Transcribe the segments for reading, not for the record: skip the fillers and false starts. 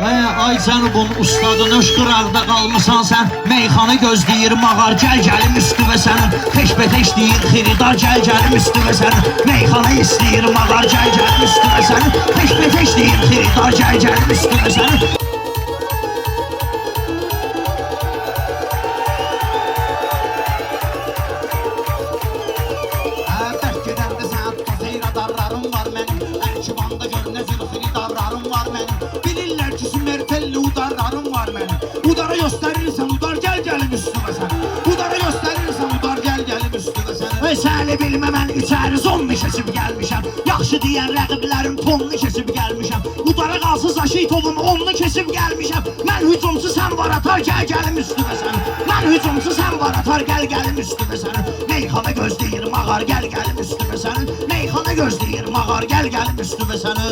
Ay Cənubun ustadı nöş qıraqda qalmısan sən. Meyxanı gözləyir mağar, gəl gəlim üstüvə sənin. Peş-peteş deyir xiridar, gəl gəlim üstüvə sənin. Meyxanı istəyir mağar, gəl gəlim üstüvə sənin. Peş-peteş deyir xiridar, gəl gəlim üstüvə sənin. Dərk gedəndə sən tozey radarlarım var mənim. Ərkivanda görünə zül xiridarlarım var mənim. Bilirlər ki, sümertelli udarlarım var mənim. Udara göstərirsən udar, gəl gəlim üstüvə sən. Udara göstərirsən udar, gəl gəlim üstüvə sən. Səni bilmə mən içəri zonlu keçib gəlmişəm. Yaxşı deyən rəqiblərim tonlu keçib gəlmişəm. Udara qalsız aşitovun onlu keçib gəlmişəm. Mən hücumsu sən var atar, gəl gəlim üstüvə sən. Mən hücumsu sən var atar, gəl gəlim üstüvə sən. Meyxana gözləyir mağar, gəl gəlim üstüvə sən. Meyxana gözləyir mağar, gəl gəlim üstüvə sən.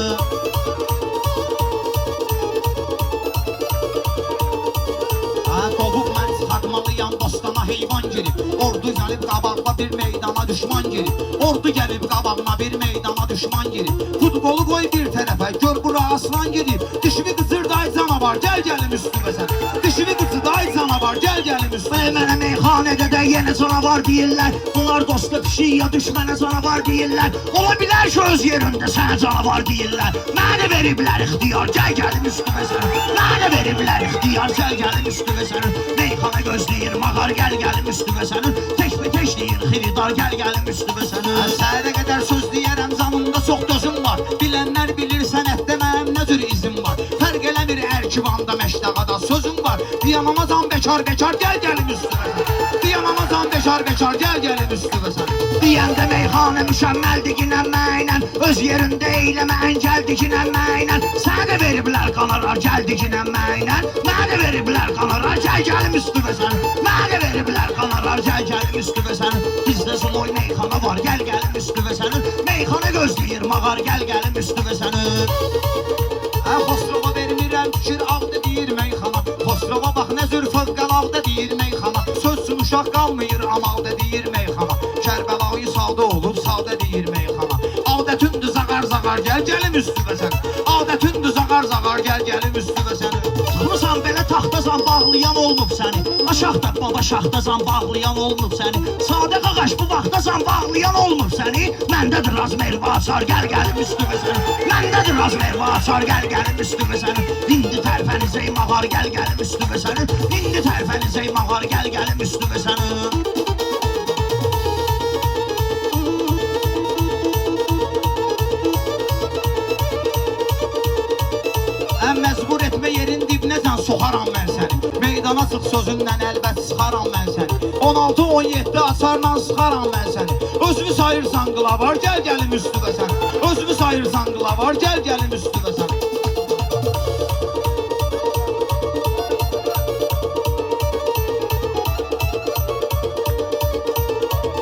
Doğub mən çıxartmalıyam dostana heyvan girib. Ordu gəlib qabağıma bir meydana düşman girib. Ordu gəlib qabağıma bir meydana düşman girib. Futbolu qoy bir tərəfə, gör bura aslan girib. Dişimi qıcır day canavar, gəl gəlim üstüvə sən. Dişimi qıcır day canavar, gəl gəlim üstüvə. Mənə meyxanədə də yenə canavar deyirlər. Bunlar dosta pişik ya düşmənə canavar deyirlər. Ola bilər ki öz yerində sənə canavar deyirlər. Mənə veriblər ixtiyar, gəl gəlim üstüvə sən. Mənə veriblər ixtiyar, gəl gəlim üstüvə sən. Meyxana gözləyir mağar, gəl gəlim üstüvə sənin. Teş-peteş deyir xiridar, gəl gəlim üstüvə sənin. Səhərə qədər söz deyərəm, zanımda çox dözüm var. Bilənlər bilir sənətdə mənim nə cür izim var. Fərq eləmir ərkivanda məştəqada sözüm var. Diyamamazam bekar bekar, gəl gəlim üstüvə sən. Diyamamazam bekar bekar, gəl gəlim üstüvə sən. Deyəndə meyxanə müşəmməldir ginənməklə. Öz yerində eyləmə əncəldir ginənməklə. Sənə veriblər qanarar, gəldi ginənməklə. Mənə veriblər qanarar, gəl gəlim üstüvə sən. Mənə veriblər qanarar, gəl gəlim üstüvə sən. Bizdə suloy meyxana var, gəl gəlim üstüvə sənin. Meyxana gözləyir mağar, gəl gəlim üstüvə sənin. Xosrova vermirəm fikir ağda deyir meyxana. Xosrova bax nə zür fövqəlağda deyir meyxana. Sözsün uşaq qalmayır amalda deyir meyxana. Kərbəlayı savda olub savda deyir meyxana. Adətündür zağar zağar, gəl gəlim üstüvə sən. Adətündür zağar zağar, gəl gəlim üstüvə sənin. Çıxmısan belə taxtazan bağlayan olmub səni. Aşağda baba şaxtazan bağlayan olmub səni. Sadə qaqaş bu vaxtazan bağlayan olmub səni. Məndədir razmerva açar, gəl gəlim üstüvə sənin. Məndədir razmerva açar, gəl gəlim üstüvə sənin. İndi tərpənizey mağar, gəl gəlim üstüvə sənin. İndi tərpənizey mağar, gəl gəlim üstüvə sənin. Məcbur etmə yerin dibnəcən soxaram mən səni. Meydana çıx sözündən əlbət sıxaram mən səni. 16-17 açarla sıxaram mən səni. Özümü sayırsan qılavar, gəl gəlim üstüvə sən. Özümü sayırsan qılavar, gəl gəlim üstüvə sən.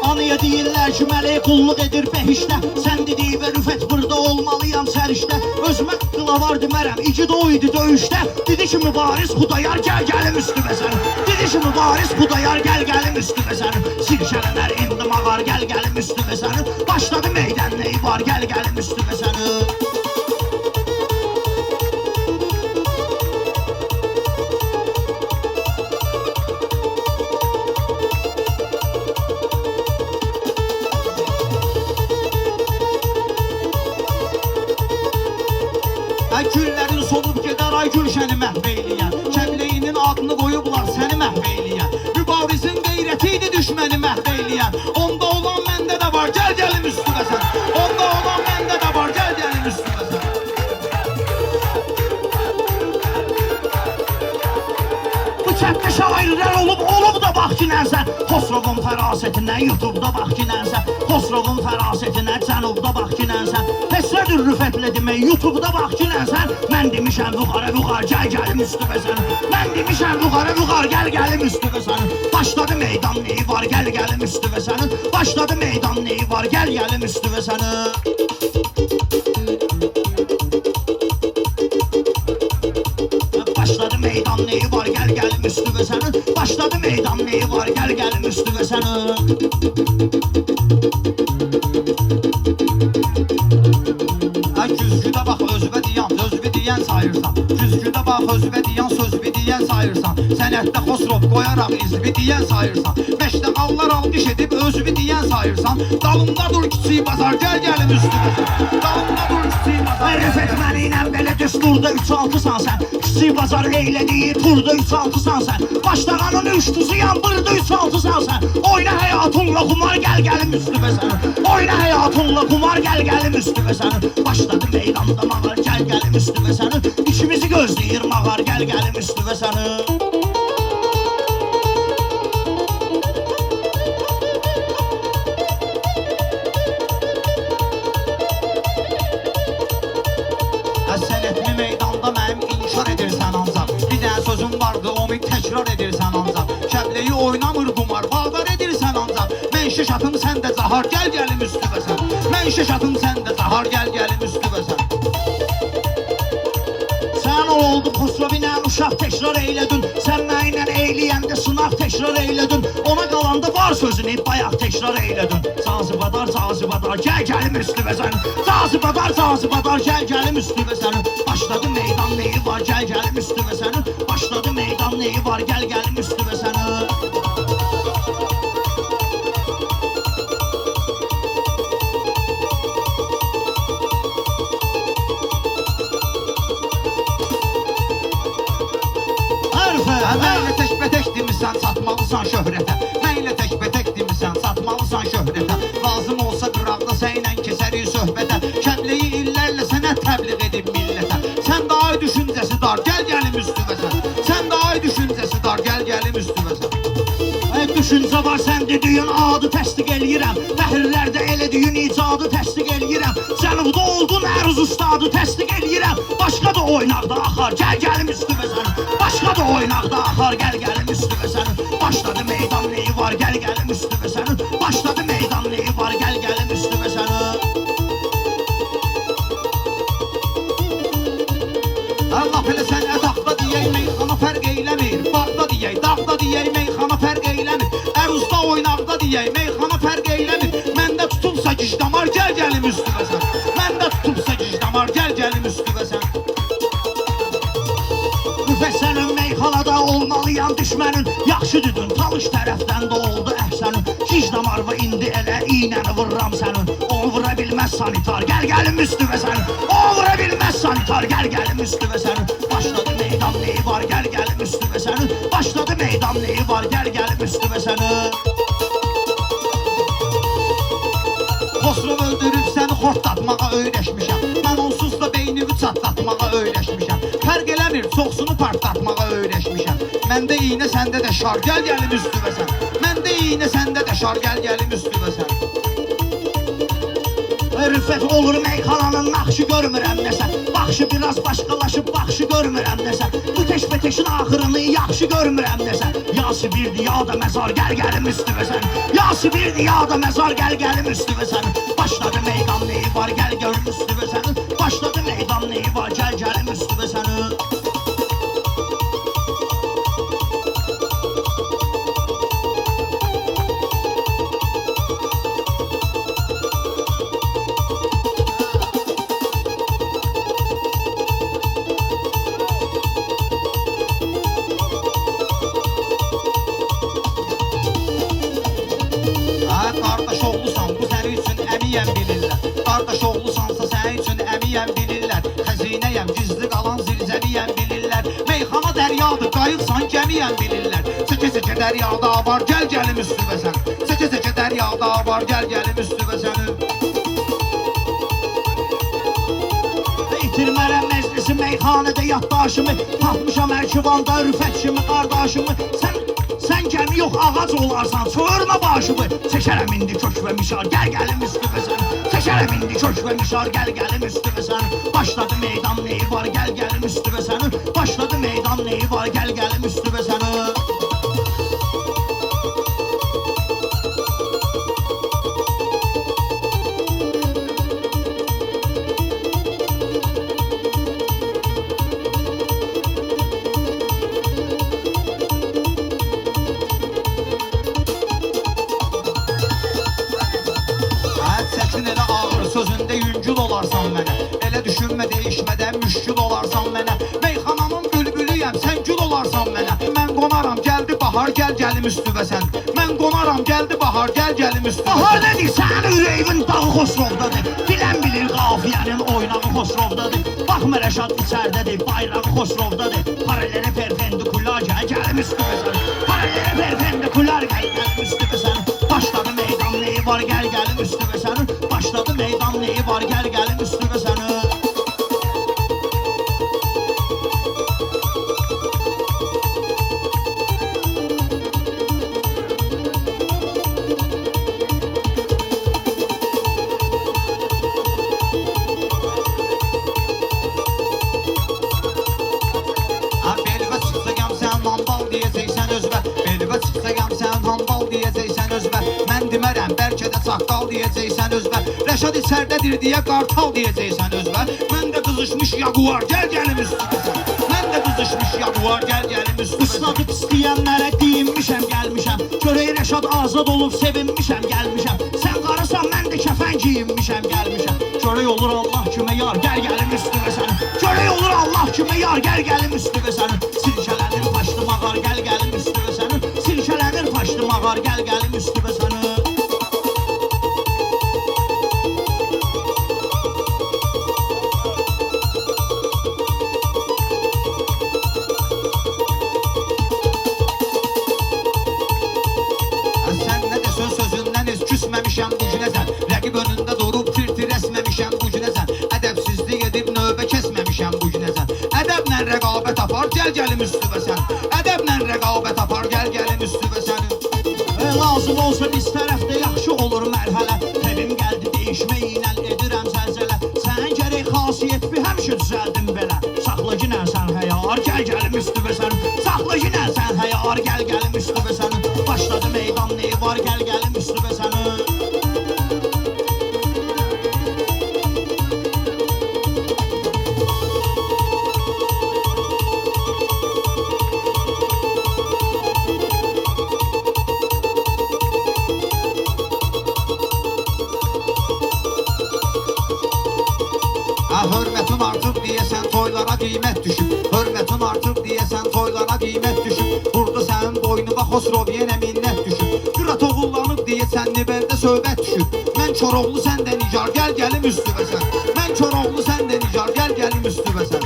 Anıya deyirlər ki, mələk qulluq edir behişdə. Sən dediyi və rüfət burada olmalıyam sərişdə. Özümə qılavar demərəm, igid o idi döyüşdə. Dedi ki, mübariz Xudayar, gəl gəlim üstüvə sən. Dedi ki, mübariz Xudayar, gəl gəlim üstüvə sən. Sirşələnər indi mağar, gəl gəlim üstüvə sən. Başladı meydən neyi var, gəl gəlim üstüvə sən. Güllərin solub gedər ay gülşəni məhv eyləyən. Kəmləyinin adını qoyublar səni məhv eyləyən. Mübarizin qeyrəti idi düşməni məhv eyləyən. Onda olan məndə də var, gəl gəlim üstüvə sən. Onda olan məndə də var, gəl gəlim üstüvə sən. Bu kənddə şairlər olub da bax ki nənsə. Xosrovun fərasətinə YouTube'da bax ki nənsə. Xosrovun fərasətinə Cənubda bax ki nənsə. Həsrədir rüfətlə demək YouTube'da bax ki nənsən. Mən demişəm vüqara vüqar, gəl gəlim üstüvə sən. Mən demişəm vüqara vüqar, gəl gəlim üstüvə sən. Başladı meydan neyi var, gəl gəlim üstüvə sənin. Başladı meydan neyi var, gəl gəlim üstüvə sənin. Başladı meydan neyi var, gəl gəlim üstüvə sənin. Başladı meydan neyi var, gəl gəlim üstüvə sənin. Güzgüdə bax özbə deyən sayırsan. Güzgüdə bax xözbə deyən sözbü deyən sayırsan. Sənətdə xosrov qoyaraq izbi deyən sayırsan. Məşdə qallar alqış edib özbü deyən sayırsan. Dalımda dur kiçik bazar gəl gəlim üstümə. Dalımda dur kiçik bazar. Rüfət məni ilə belə düsturda 3-6-san sən. Kiçik bazar eylədiyi turda 3-6-san sən. Başdağanın üç tuzuyam burada 3-6-san sən. Oyna həyatınla kumar gəl gəlim üstümə sənin. Oyna həyatınla kumar gəl gəlim üstümə sənin. Başladı meydanda mağar gəl gəlim üstümə sənin. İkimizi gözləyir mağar gəl gəlim üstümə sənin. Sənətli meydanda mənim inkar edirsən ancaq. Bir dənə sözüm vardı, onu təkrar edirsən ancaq. Kəbləyi oynamır qumar, bağdar edirsən ancaq. Mən şişatım, sən də cahar, gəl gəlim üstümə sən. Mən şişatım, sən də cahar, gəl gəlim üstümə sən. Sən oldu xosrovinə uşaq təkrar eylədin. Sən mənlə eyləyəndə sınaq təkrar eylədin. Ona qalanda var sözünü bayaq təkrar eylədin. Cazibadar, cazibadar, gəl gəlim üstümə sənin. Cazibadar, cazibadar, gəl gəlim üstümə sənin. Başladı meydan neyi var, gəl gəlim üstümə sənin. Başladı meydan neyi var, gəl gəlim üstümə sənin. Mənlə təkbətək demirsən, satmalısan şöhrətə. Mənlə təkbətək demirsən, satmalısan şöhrətə. Lazım olsa qıraqda sənlə kesərik söhbətə. Kəbləyi illərlə sənə təbliğ edib millətə. Sən də ay düşüncəsi dar, gəl gəlim üstümə sən. Sən də ay düşüncəsi dar, gəl gəlim üstümə sən. Düşüncə var sən dediyin adı təsdiq eləyirəm. Bəhirlərdə elədiyin icadı təsdiq eləyirəm. Cənubda oldun əruz ustadı təsdiq eləyirəm. Başqa da oynaqda axar, gəl gəlim üstümə sənin. Başqa da oynaqda axar, gəl gəlim üstümə sənin. Başladı meydan neyi var, gəl gəlim üstümə sənin. Başladı meydan neyi var, gəl gəlim üstümə sənin. Laf elə sən ədaqda deyək, meyxana fərq eyləmir. Bağda deyək, dağda deyək, meyxana fərq eyləmir. Əruzda oynaqda deyək, meyxana fərq eyləmir. Məndə tutulsa gicdamar, gəl gəlim üstümə sən. Məndə tutulsa gicdamar, gəl gəlim üstümə sən. Rüfət sənin meyxanada olmalıyam düşmənin. Yaxşı düdün, talış tərəfdən də oldu əhsənin. Gicdamar və indi elə iynəni vırram sənin. Onu vura bilməz sanitar, gəl gəlim üstümə sənin. Onu vura bilməz sanitar, gəl gəlim üstümə sənin. Başladı meydan neyi var, gəl gəlim üstümə sənin. Başladı meydan neyi var, gəl gəlim üstümə sənin. Xosrov öldürüb səni xortlatmağa öyrəşmişəm. Mən onsuz da beynimi çatlatmağa öyrəşmişəm. Fərq eləmir, çoxsunu partlatmağa öyrəşmişəm. Məndə iynə, səndə də şar, gəl gəlim üstümə sən. Məndə iynə, səndə də şar, gəl gəlim üstümə sən. Rüfət olur meyxananın naxşı görmürəm nəsə. Baxşı biraz başqalaşıb baxşı görmürəm nəsə. Bu teşbeteşin axırını yaxşı görmürəm nəsə. Ya Sibirdi ya da məzar, gəl gəlim üstümə sən. Ya Sibirdi ya da məzar, gəl gəlim üstümə sən. Başladı meydan neyi var, gəl gəlim üstümə sənin. Başladı meydan neyi var, gəl gəlim üstümə sənin. Qardaş oğlusan, bu sənin üçün əmiyəm bilirlər. Qardaş oğlusansa sənin üçün əmiyəm bilirlər. Xəzinəyəm, gizli qalan zirzəliyəm bilirlər. Meyxana dəryadır, qayıqsan gəmiyəm bilirlər. Çəkə-çəkə dəryada var, gəl gəlim üstümə sən. Çəkə-çəkə dəryada var, gəl gəlim üstümə sənin. İtirmərəm məclisi meyxanədə yaddaşımı. Tapmışam ərkivanda rüfət kimi qardaşımı. Sən gəmi yox ağac olarsan, çığırma başımı. Çəkərəm indi kök və mişar, gəl gəlim üstümə sən. Çəkərəm indi kök və mişar, gəl gəlim üstümə sən. Başladı meydan neyi var, gəl gəlim üstümə sənin. Başladı meydan neyi var, gəl gəlim üstümə sənin. Sözündə yüngül olarsan mənə. Elə düşünmə, değişmədən müşkül olarsan mənə. Meyxananın bülbülü istəyirəm, sən gül olarsan mənə. Mən qonaram, gəldi bahar, gəl gəlim üstüvəsən. Mən qonaram, gəldi bahar, gəl gəlim üstüvəsən. Bahar nedir? Sənin ürəyimin dağı Xosrovdadır. Bilən bilir qafiyənin oynağı Xosrovdadır. Baxma Rəşad içərdədir, bayrağı Xosrovdadır. Paralele perpendikular, gəl gəlim üstüvəsən. Paralele perpendikular, gəl gəlim üstüvəsən. Başladı meydan neyi var, gəl gəlim üstüvəsən. Başladı meydan neyi var, gəl gəlim üstüvəsən. Belvə çıxsayam sən hambal deyəcəksən özvə. Belvə çıxsayam sən hambal deyəcəksən özvə. Mən demərəm, bəlkə də çaqqal deyəcəksən özvə. Rəşad içərdədir deyə qartal deyəcəksən özvə. Mən də qızışmış yaguar, gəl gəlim üstüvəsən. Mən də qızışmış yaguar, gəl gəlim üstüvəsən. Isladıb istəyənlərə deyinmişəm, gəlmişəm. Görək Rəşad azad olub sevinmişəm, gəlmişəm. Sən qarasan, mən də kəfən giyinmişəm, gəlmişəm. Görək olur Allah kimə yar, gəl gəlim üstüvəsən. Görək olur Allah kimə yar, gəl gəlim üstüvəsən. Silkələnir başlı mağar, gəl gəlim üstüvəsən. Silkələnir başlı mağar, gəl gəlim üstüvəsən. Sən nə desən sözündən heç küsməmişəm bu günəsən. Rəqib önündə durub tir-tir əsməmişəm bu günəsən. Ədəbsizlik edib növbə kəsməmişəm bu günəsən. Ədəblə rəqabət apar, gəl gəlim üstüvəsən. Ədəblə rəqabət apar, gəl gəlim üstüvəsən. Lazım olsa biz tərəfdə yaxşı olur mərhələ. Təbim gəldi değişmə ilə edirəm zəlzələ. Sənin gərək xasiyyət bir həmişə düzəldin belə. Saxla ki sən həyar, gəl gəlim üstüvəsən. Saxla ki sən həyar, gəl gəlim üstüvəsən. Başladı meydan neyi var, gəl gəlim üstüvəsən. Hörmətin artıb deyəsən toylara qiymət düşüb. Hörmətin artıb deyəsən toylara qiymət düşüb. Burada sənin boynuna Xosrov yenə minnət düşüb. Qırat oğullanıb deyəsən nibəldə söhbət düşüb. Mən Koroğlu sən də nicar, gəl gəlim üstüvəsən. Mən Koroğlu sən də nicar, gəl gəlim üstüvəsən.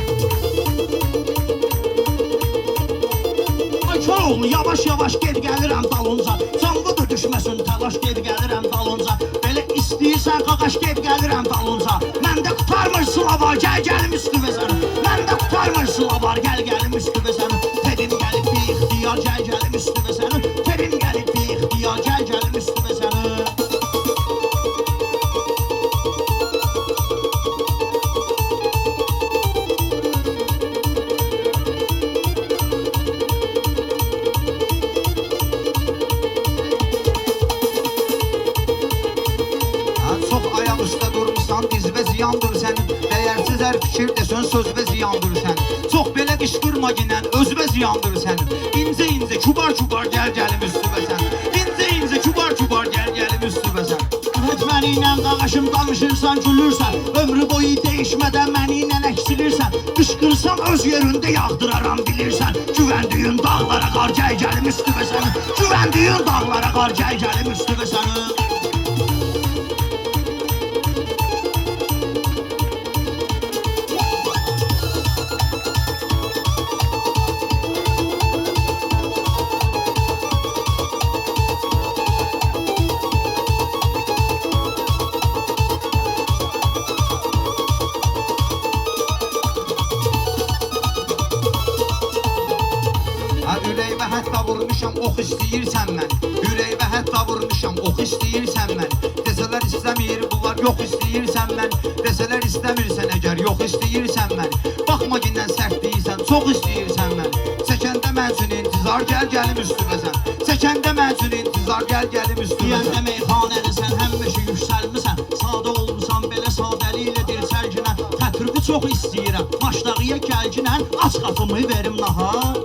Ay Koroğlu yavaş yavaş ged gəlirəm dalınca. Canlıdır düşməsin təlaş, ged gəlirəm dalınca. Belə istəyirsən qaqaş, ged gəlirəm dalınca. Məndə qutarmır sılavar, gəl gəlim üstüvəsən. Məndə qutarmır sılavar, gəl gəlim üstüvəsən. Tedim gəlib bir ixtiyar, gəl gəlim üstüvəsən. Tedim gəlib bir ixtiyar, gəl gəlim üstüvəsən. Çox ayaq üstə durmuşsan, dizvə ziyandır sənin. Dəyərsiz hər fikir desən, sözvə ziyandır sənin. Çox belə qışqırma ginən, özvə ziyandır sənin. İncə-incə, kübar-kübar gəl gəlim üstüvəsən. İncə-incə, kübar-kübar gəl gəlim üstüvəsən. Məni ilə qaqaşım danışırsan, gülürsən. Ömrü boyu değişmədən məni ilə əksilirsən. Qışqırsam öz yerində yağdıraram bilirsən. Güvəndiyin dağlara qar, gəl gəlim üstüvəsən. Güvəndiyin dağlara qar, gəl gəlim üstüvəsən. Ürəyimə hətta vurmuşam, ox istəyirsən mən. Ürəyimə hətta vurmuşam, ox istəyirsən mən. Desələr istəmir bunlar, yox istəyirsən mən. Desələr istəmirsən əgər, yox istəyirsən mən. Baxma ginən sərt deyirsən, çox istəyirsən mən. Çəkəndə mən üçün intizar, gəl gəlim üstüvəsən. Çəkəndə mən üçün intizar, gəl gəlim üstüvəsən. Deyəndə meyxanəlisən, həmişə yüksəlmisən. Sadə olmusan, belə sadəli ilə dirçəlginə. Təpürqü çox istəyirəm, maşdağıya gəlginən. Aç qapımı verim nahar.